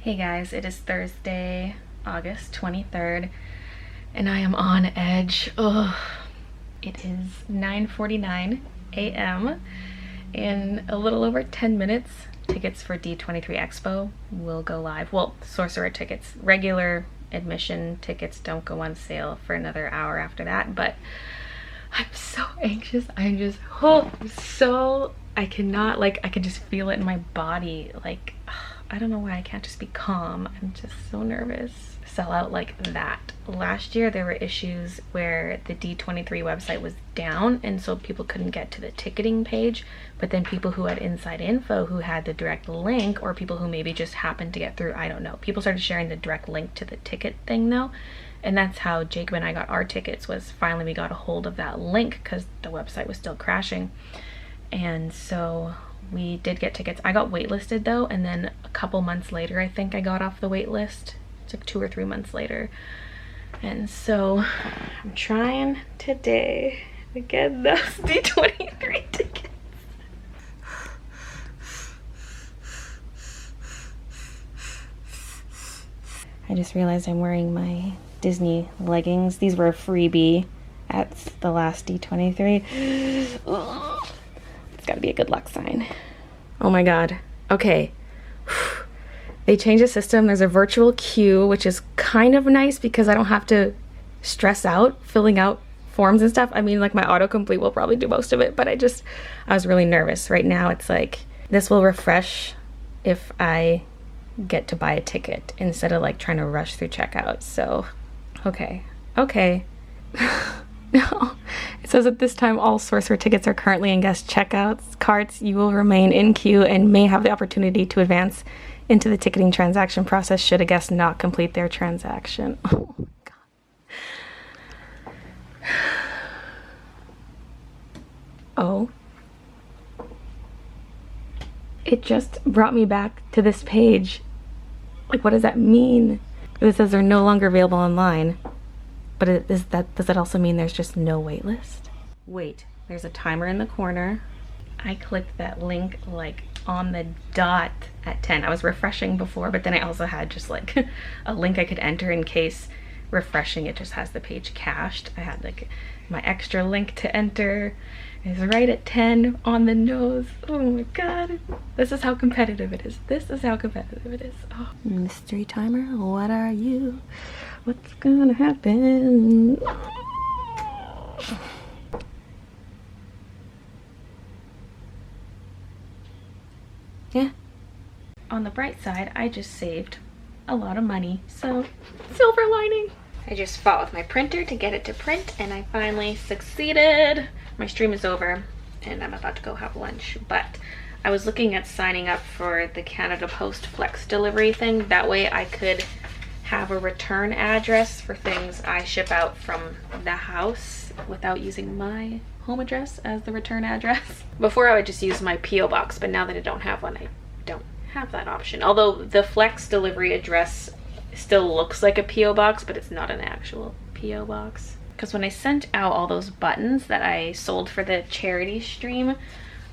Hey guys, it is Thursday, August 23rd, and I am on edge. Ugh. It is 9:49 a.m. In a little over 10 minutes, tickets for D23 Expo will go live. Well, Sorcerer tickets, regular admission tickets don't go on sale for another hour after that, but I'm so anxious. I'm just, I cannot, I can just feel it in my body. I don't know why I can't just be calm. I'm just so nervous. Sell out like that. Last year there were issues where the D23 website was down and so people couldn't get to the ticketing page, but then people who had inside info who had the direct link, or people who maybe just happened to get through, I don't know, people started sharing the direct link to the ticket thing though. And that's how Jacob and I got our tickets, was finally we got a hold of that link because the website was still crashing. And so we did get tickets. I got waitlisted though, and then a couple months later I think I got off the wait list. It's like 2 or 3 months later. And so I'm trying today to get those D23 tickets. I just realized I'm wearing my Disney leggings. These were a freebie at the last D23. Ugh. It's gotta be a good luck sign. Oh my god. Okay. They changed the system. There's a virtual queue, which is kind of nice because I don't have to stress out filling out forms and stuff. I mean, like, my autocomplete will probably do most of it, but I was really nervous. Right now it's like, this will refresh if I get to buy a ticket instead of like trying to rush through checkout. So, okay. No. It says at this time all Sorcerer tickets are currently in guest checkouts carts. You will remain in queue and may have the opportunity to advance into the ticketing transaction process should a guest not complete their transaction. Oh my god. Oh. It just brought me back to this page. Like, what does that mean? It says they're no longer available online. But does that also mean there's just no wait list? Wait, there's a timer in the corner. I clicked that link like on the dot at 10. I was refreshing before, but then I also had just like a link I could enter in case refreshing it just has the page cached. I had like my extra link to enter. It's right at 10 on the nose. Oh my god. This is how competitive it is. This is how competitive it is. Oh. Mystery timer, what are you? What's gonna happen? Yeah. On the bright side, I just saved a lot of money. So, silver lining. I just fought with my printer to get it to print, and I finally succeeded. My stream is over and I'm about to go have lunch, but I was looking at signing up for the Canada Post Flex delivery thing. That way I could have a return address for things I ship out from the house without using my home address as the return address. Before I would just use my P.O. box, but now that I don't have one, I don't have that option. Although the Flex delivery address still looks like a P.O. box, but it's not an actual P.O. box. Because when I sent out all those buttons that I sold for the charity stream,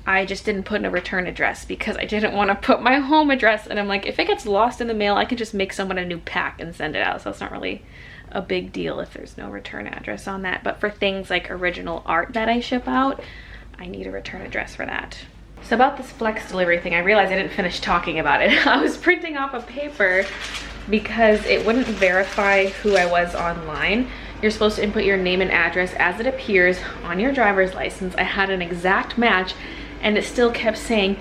I just didn't put in a return address because I didn't want to put my home address, and I'm like, if it gets lost in the mail, I can just make someone a new pack and send it out, so it's not really a big deal if there's no return address on that. But for things like original art that I ship out, I need a return address for that. So about this Flex delivery thing, I realized I didn't finish talking about it. I was printing off a paper because it wouldn't verify who I was online. You're supposed to input your name and address as it appears on your driver's license. I had an exact match, and it still kept saying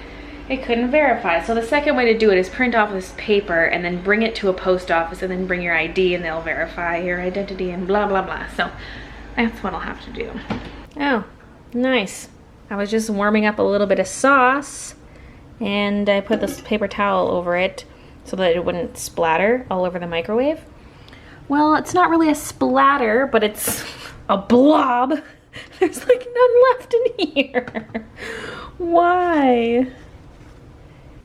it couldn't verify. So the second way to do it is print off this paper and then bring it to a post office and then bring your ID and they'll verify your identity and blah, blah, blah. So that's what I'll have to do. Oh, nice. I was just warming up a little bit of sauce and I put this paper towel over it so that it wouldn't splatter all over the microwave. Well, it's not really a splatter, but it's a blob. There's like none left in here. Why?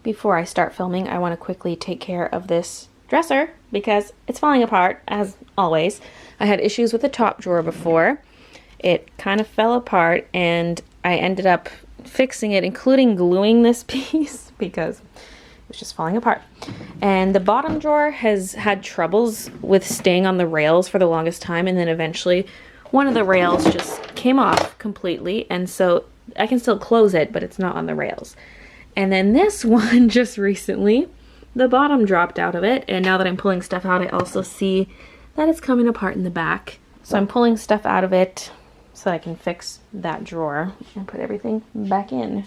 Before I start filming, I want to quickly take care of this dresser because it's falling apart, as always. I had issues with the top drawer before. It kind of fell apart and I ended up fixing it, including gluing this piece because it it's just falling apart. And the bottom drawer has had troubles with staying on the rails for the longest time, and then eventually one of the rails just came off completely, and so I can still close it, but it's not on the rails. And then this one, just recently, the bottom dropped out of it, and now that I'm pulling stuff out, I also see that it's coming apart in the back. So I'm pulling stuff out of it so I can fix that drawer and put everything back in.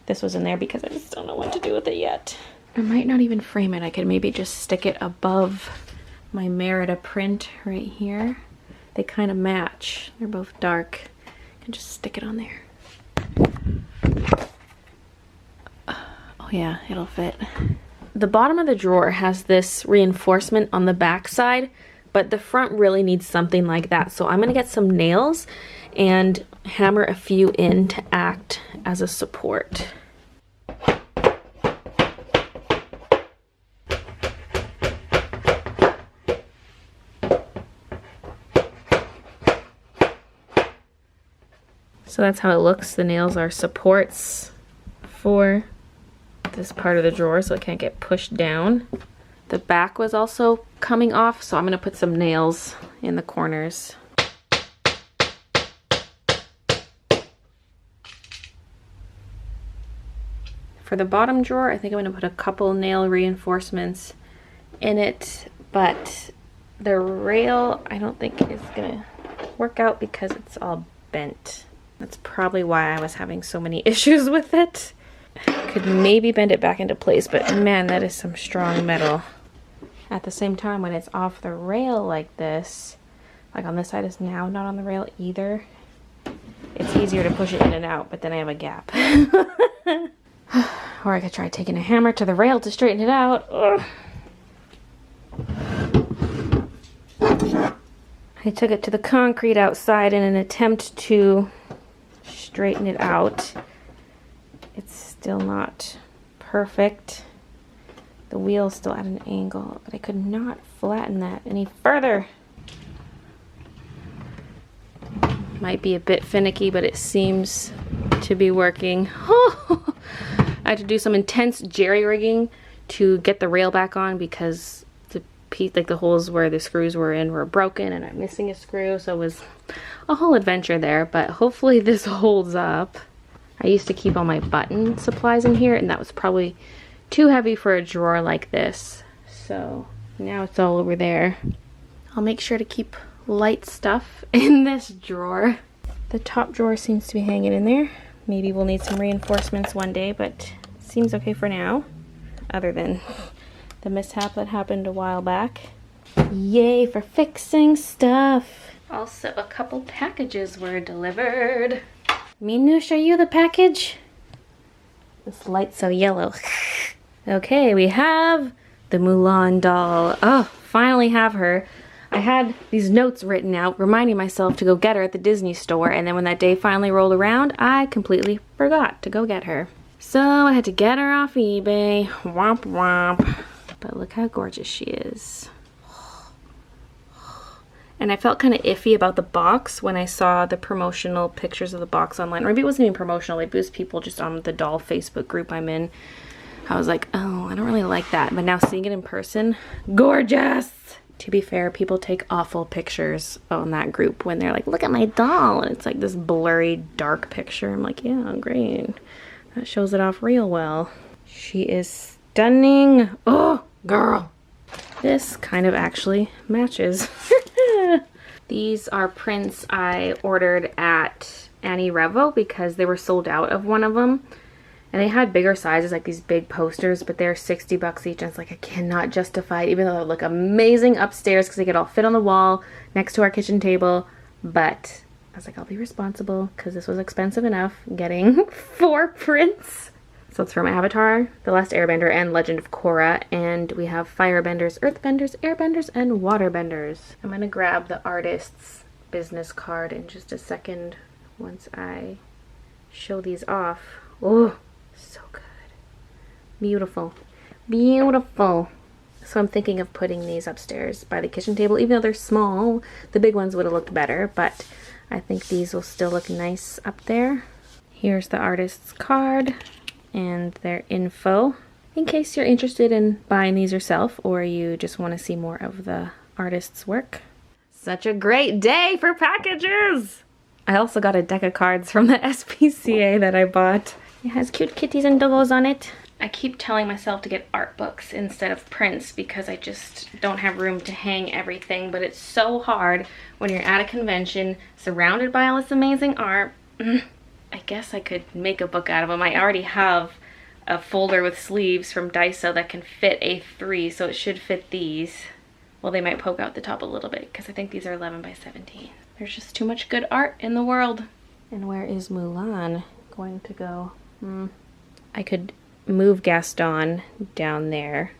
This was in there because I just don't know what to do with it yet. I might not even frame it. I could maybe just stick it above my Merida print right here. They kind of match. They're both dark. I can just stick it on there. Oh yeah, it'll fit. The bottom of the drawer has this reinforcement on the back side, but the front really needs something like that. So I'm gonna get some nails and hammer a few in to act as a support. So that's how it looks. The nails are supports for this part of the drawer so it can't get pushed down. The back was also coming off, so I'm gonna put some nails in the corners. For the bottom drawer, I think I'm gonna put a couple nail reinforcements in it, but the rail I don't think is gonna work out because it's all bent. That's probably why I was having so many issues with it. Could maybe bend it back into place, but man, that is some strong metal. At the same time, when it's off the rail like this, like on this side is now not on the rail either, it's easier to push it in and out, but then I have a gap. Or I could try taking a hammer to the rail to straighten it out. Ugh. I took it to the concrete outside in an attempt to straighten it out. It's still not perfect. The wheel's still at an angle, but I could not flatten that any further. Might be a bit finicky, but it seems to be working. I had to do some intense jerry-rigging to get the rail back on because the piece, like the holes where the screws were in, were broken and I'm missing a screw, so it was a whole adventure there, but hopefully this holds up. I used to keep all my button supplies in here, and that was probably too heavy for a drawer like this. So now it's all over there. I'll make sure to keep light stuff in this drawer. The top drawer seems to be hanging in there. Maybe we'll need some reinforcements one day, but it seems okay for now, other than the mishap that happened a while back. Yay for fixing stuff. Also, a couple packages were delivered. Minouche, are you the package? This light's so yellow. Okay, we have the Mulan doll. Oh, finally have her. I had these notes written out reminding myself to go get her at the Disney store, and then when that day finally rolled around, I completely forgot to go get her. So I had to get her off eBay. Womp womp. But look how gorgeous she is. And I felt kind of iffy about the box when I saw the promotional pictures of the box online. Or maybe it wasn't even promotional, maybe it was people just on the doll Facebook group I'm in. I was like, oh, I don't really like that. But now seeing it in person, gorgeous! To be fair, people take awful pictures on that group when they're like, look at my doll. And it's like this blurry, dark picture. I'm like, yeah, great. That shows it off real well. She is stunning. Oh, girl. This kind of actually matches. These are prints I ordered at Annie Revo because they were sold out of one of them. And they had bigger sizes, like these big posters, but they're 60 bucks each. And it's like, I cannot justify it, even though they look amazing upstairs because they could all fit on the wall next to our kitchen table. But I was like, I'll be responsible because this was expensive enough getting 4 prints. So it's from Avatar, The Last Airbender, and Legend of Korra. And we have firebenders, earthbenders, airbenders, and waterbenders. I'm going to grab the artist's business card in just a second once I show these off. Oh, so good. Beautiful. Beautiful. So I'm thinking of putting these upstairs by the kitchen table. Even though they're small, the big ones would have looked better, but I think these will still look nice up there. Here's the artist's card and their info. in case you're interested in buying these yourself or you just want to see more of the artist's work. Such a great day for packages! I also got a deck of cards from the SPCA that I bought. It has cute kitties and doggos on it. I keep telling myself to get art books instead of prints because I just don't have room to hang everything, but it's so hard when you're at a convention surrounded by all this amazing art. I guess I could make a book out of them. I already have a folder with sleeves from Daiso that can fit A3, so it should fit these. Well, they might poke out the top a little bit because I think these are 11 by 17. There's just too much good art in the world. And where is Mulan going to go? I could move Gaston down there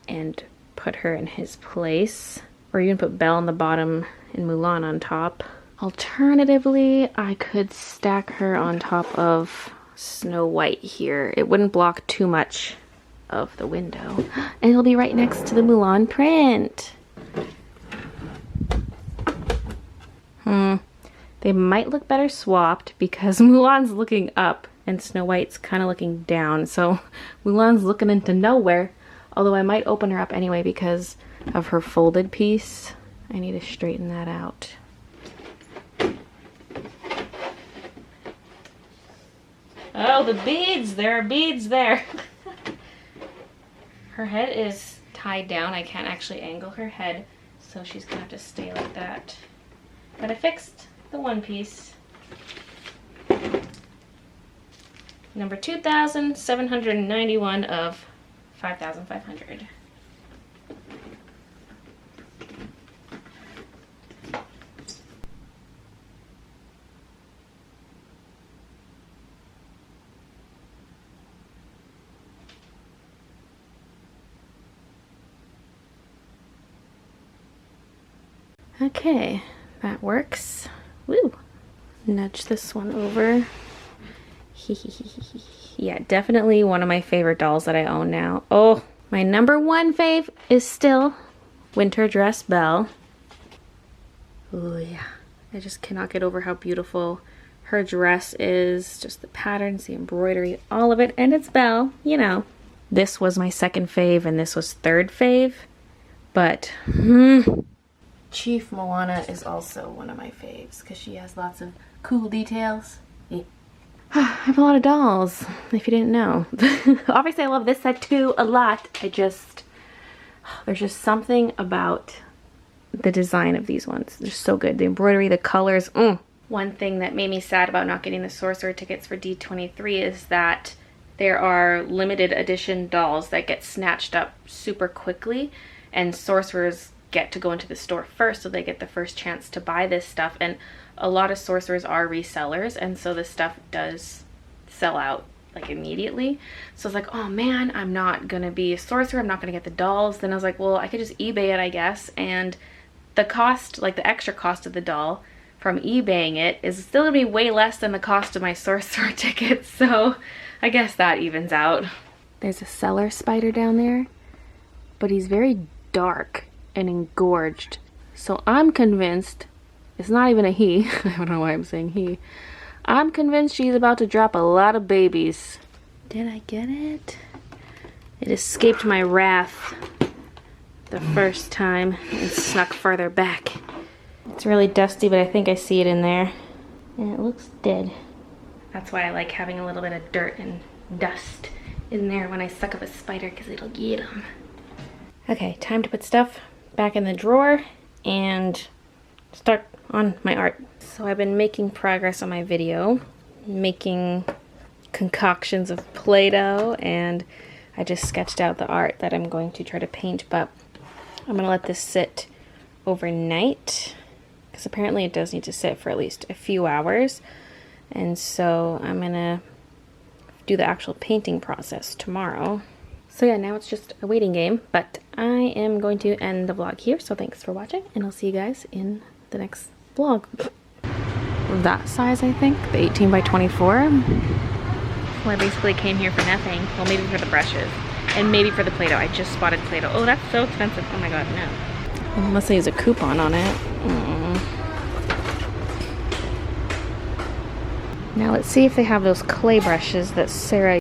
and put her in his place. Or even put Belle on the bottom and Mulan on top. Alternatively, I could stack her on top of Snow White here. It wouldn't block too much of the window. And it'll be right next to the Mulan print. They might look better swapped because Mulan's looking up and Snow White's kind of looking down. So Mulan's looking into nowhere. Although I might open her up anyway because of her folded piece. I need to straighten that out. Oh, the beads! There are beads there. Her head is tied down. I can't actually angle her head, so she's gonna have to stay like that. But I fixed the one piece. Number 2,791 of 5,500. Okay, that works. Woo! Nudge this one over. Yeah, definitely one of my favorite dolls that I own now. Oh, my number one fave is still Winter Dress Belle. Oh yeah, I just cannot get over how beautiful her dress is. Just the patterns, the embroidery, all of it, and it's Belle, you know. This was my second fave and this was third fave, but Chief Moana is also one of my faves because she has lots of cool details. Yeah. I have a lot of dolls, if you didn't know. Obviously I love this set too a lot. There's just something about the design of these ones. They're so good. The embroidery, the colors. One thing that made me sad about not getting the Sorcerer tickets for D23 is that there are limited edition dolls that get snatched up super quickly, and Sorcerers get to go into the store first, so they get the first chance to buy this stuff. And a lot of Sorcerers are resellers, and so this stuff does sell out like immediately. So I was like, oh man, I'm not gonna be a Sorcerer, I'm not gonna get the dolls. Then I was like, well, I could just eBay it, I guess, and the cost, like the extra cost of the doll from eBaying it, is still gonna be way less than the cost of my Sorcerer tickets, so I guess that evens out. There's a seller spider down there, but he's very dark and engorged. So I'm convinced, it's not even a he, I don't know why I'm saying he. I'm convinced she's about to drop a lot of babies. Did I get it? It escaped my wrath the first time and snuck further back. It's really dusty, but I think I see it in there. And it looks dead. That's why I like having a little bit of dirt and dust in there when I suck up a spider, because it'll get them. Okay, time to put stuff back in the drawer and start on my art. So I've been making progress on my video, making concoctions of Play-Doh, and I just sketched out the art that I'm going to try to paint, but I'm gonna let this sit overnight because apparently it does need to sit for at least a few hours, and so I'm gonna do the actual painting process tomorrow. So yeah, now it's just a waiting game, but I am going to end the vlog here, so thanks for watching, and I'll see you guys in the next vlog. That size, I think, the 18 by 24. Well, I basically came here for nothing. Well, maybe for the brushes, and maybe for the Play-Doh. I just spotted Play-Doh. Oh, that's so expensive. Oh my god, no. Unless I use a coupon on it. Now let's see if they have those clay brushes that Sarah